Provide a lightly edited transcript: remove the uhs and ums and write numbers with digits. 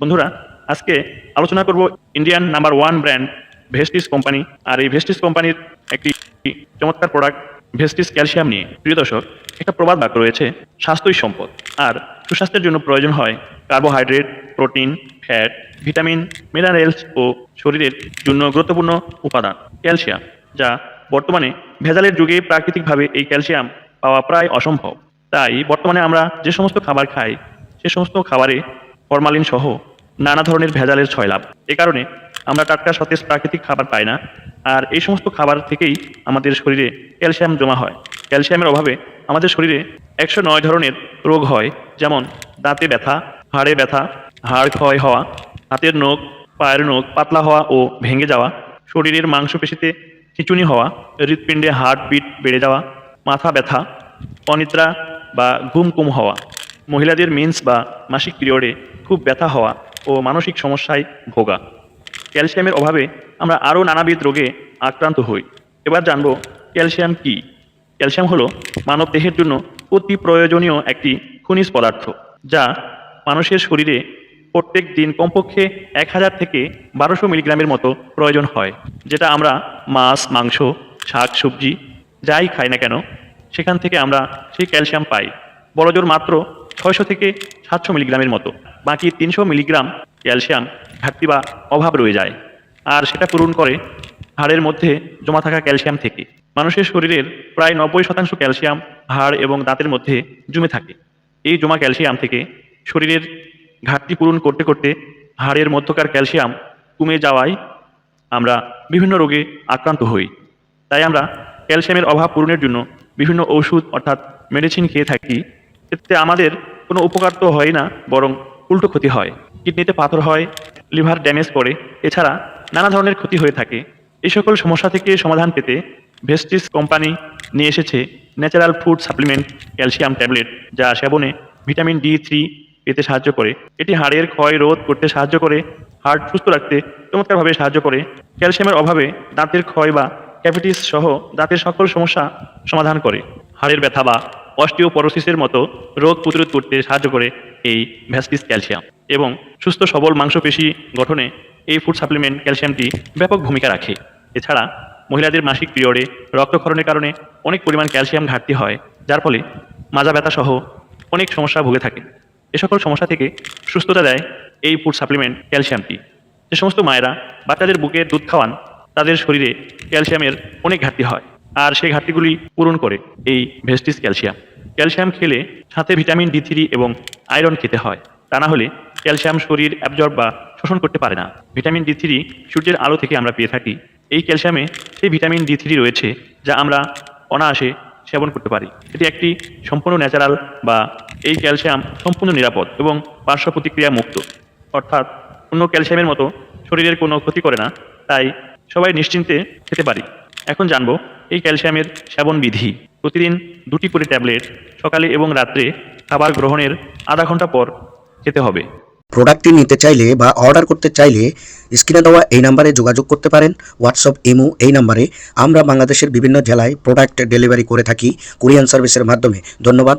বন্ধুরা, আজকে আলোচনা করব Indian number 1 brand Vestige company. আর এই ভেস্টিজ কোম্পানির একটি চমৎকার প্রোডাক্ট ভেস্টিজ ক্যালসিয়াম নিয়ে। প্রিয় দর্শক, একটা প্রবাদ বাক্য রয়েছে, স্বাস্থ্যই সম্পদ। আর সুস্বাস্থ্যের জন্য প্রয়োজন হয় carbohydrate, protein, fat, vitamin, minerals ও শরীরের জন্য গুরুত্বপূর্ণ উপাদান ক্যালসিয়াম, যা বর্তমানে ভেজালের যুগে প্রাকৃতিকভাবে এই ক্যালসিয়াম পাওয়া প্রায় অসম্ভব। তাই বর্তমানে আমরা যে সমস্ত খাবার খাই সে সমস্ত খাবারে ফরমালিন সহ নানা ধরনের ভেজালের ছয়লাভ। এ কারণে আমরা টাটকা সতেজ প্রাকৃতিক খাবার পাই না। আর এই সমস্ত খাবার থেকেই আমাদের শরীরে ক্যালসিয়াম জমা হয়। ক্যালসিয়ামের অভাবে আমাদের শরীরে 109 ধরনের রোগ হয়, যেমন দাঁতে ব্যথা, হাড়ে ব্যথা, হাড় ক্ষয় হওয়া, হাতের নখ, পায়ের নখ পাতলা হওয়া ও ভেঙে যাওয়া, শরীরের মাংসপেশিতে খিঁচুনি হওয়া, হৃৎপিণ্ডে হার্টবিট বেড়ে যাওয়া, মাথা ব্যথা, অনিদ্রা বা ঘুম কম হওয়া, মহিলাদের মেন্স বা মাসিক পিরিয়ডে খুব ব্যথা হওয়া ও মানসিক সমস্যায় ভোগা। ক্যালসিয়ামের অভাবে আমরা আরও নানাবিধ রোগে আক্রান্ত হই। এবার জানব ক্যালসিয়াম কি। ক্যালসিয়াম হলো মানব দেহের জন্য অতি প্রয়োজনীয় একটি খনিজ পদার্থ, যা মানুষের শরীরে প্রত্যেক দিন কমপক্ষে 1000 থেকে 1200 মিলিগ্রামের মতো প্রয়োজন হয়, যেটা আমরা মাছ, মাংস, শাক সবজি যাই খাই না কেন সেখান থেকে আমরা সেই ক্যালসিয়াম পাই। বড়জোর মাত্র 600 থেকে 700 মিলিগ্রামের মতো। বাকি 300 মিলিগ্রাম ক্যালসিয়াম ঘাটতি বা অভাব রয়ে যায়, আর সেটা পূরণ করে হাড়ের মধ্যে জমা থাকা ক্যালসিয়াম থেকে। মানুষের শরীরের প্রায় 90% ক্যালসিয়াম হাড় এবং দাঁতের মধ্যে জমে থাকে। এই জমা ক্যালসিয়াম থেকে শরীরের ঘাটতি পূরণ করতে করতে হাড়ের মধ্যকার ক্যালসিয়াম কমে যাওয়ায় আমরা বিভিন্ন রোগে আক্রান্ত হই। তাই আমরা ক্যালসিয়ামের অভাব পূরণের জন্য বিভিন্ন ওষুধ অর্থাৎ মেডিসিন খেয়ে থাকি। এতে আমাদের কোনো উপকার তো হয় না, বরং উল্টো ক্ষতি হয়। কিডনিতে পাথর হয়, লিভার ড্যামেজ করে, এছাড়া নানা ধরনের ক্ষতি হয়ে থাকে। এই সকল সমস্যা থেকে সমাধান পেতে ভেস্টিজ কোম্পানি নিয়ে এসেছে natural food supplement calcium tablet, যা সেবনে ভিটামিন D3 পেতে সাহায্য করে। এটি হাড়ের ক্ষয় রোধ করতে সাহায্য করে, হাড় সুস্থ রাখতে চমৎকারভাবে সাহায্য করে। ক্যালসিয়ামের অভাবে দাঁতের ক্ষয় বা ক্যাভিটিস সহ দাঁতের সকল সমস্যা সমাধান করে। হাড়ের ব্যথা বা অস্টিওপরোসিসের মতো রোগ প্রতিরোধ করতে সাহায্য করে এই ভেস্টিজ ক্যালসিয়াম। এবং সুস্থ সবল মাংসপেশি গঠনে এই ফুড সাপ্লিমেন্ট ক্যালসিয়ামটি ব্যাপক ভূমিকা রাখে। এছাড়া মহিলাদের মাসিক পিরিয়ডে রক্তক্ষরণের কারণে অনেক পরিমাণ ক্যালসিয়াম ঘাটতি হয়, যার ফলে মাজা ব্যথা সহ অনেক সমস্যা ভুগে থাকে। এ সকল সমস্যা থেকে সুস্থতা দেয় এই ফুড সাপ্লিমেন্ট ক্যালসিয়ামটি। যে সমস্ত মায়েরা বাচ্চাদের বুকে দুধ খাওয়ান, তাদের শরীরে ক্যালসিয়ামের অনেক ঘাটতি হয়, আর সেই ঘাটতিগুলি পূরণ করে এই ভেস্টিজ ক্যালসিয়াম। ক্যালসিয়াম খেলে সাথে ভিটামিন D3 এবং আয়রন খেতে হয়, তা না হলে ক্যালসিয়াম শরীর অ্যাবজর্ব বা শোষণ করতে পারে না। ভিটামিন D3 সূর্যের আলো থেকে আমরা পেয়ে থাকি। এই ক্যালসিয়ামে সেই ভিটামিন D3 রয়েছে, যা আমরা অনায়াসে সেবন করতে পারি। এটি একটি সম্পূর্ণ ন্যাচারাল বা এই ক্যালসিয়াম সম্পূর্ণ নিরাপদ এবং পার্শ্ব প্রতিক্রিয়া মুক্ত, অর্থাৎ অন্য ক্যালসিয়ামের মতো শরীরের কোনো ক্ষতি করে না। তাই সবাই নিশ্চিন্তে খেতে পারি। এখন জানবো এই ক্যালসিয়ামের সেবন বিধি। প্রতিদিন 2টি করে ট্যাবলেট সকালে এবং রাত্রে খাবার গ্রহণের আধা ঘন্টা পর খেতে হবে। প্রোডাক্টটি নিতে চাইলে বা অর্ডার করতে চাইলে স্ক্রিনে দেওয়া এই নাম্বারে যোগাযোগ করতে পারেন। হোয়াটসঅ্যাপ, ইমো এই নাম্বারে। আমরা বাংলাদেশের বিভিন্ন জেলায় প্রোডাক্ট ডেলিভারি করে থাকি কুরিয়ার সার্ভিসের মাধ্যমে। ধন্যবাদ।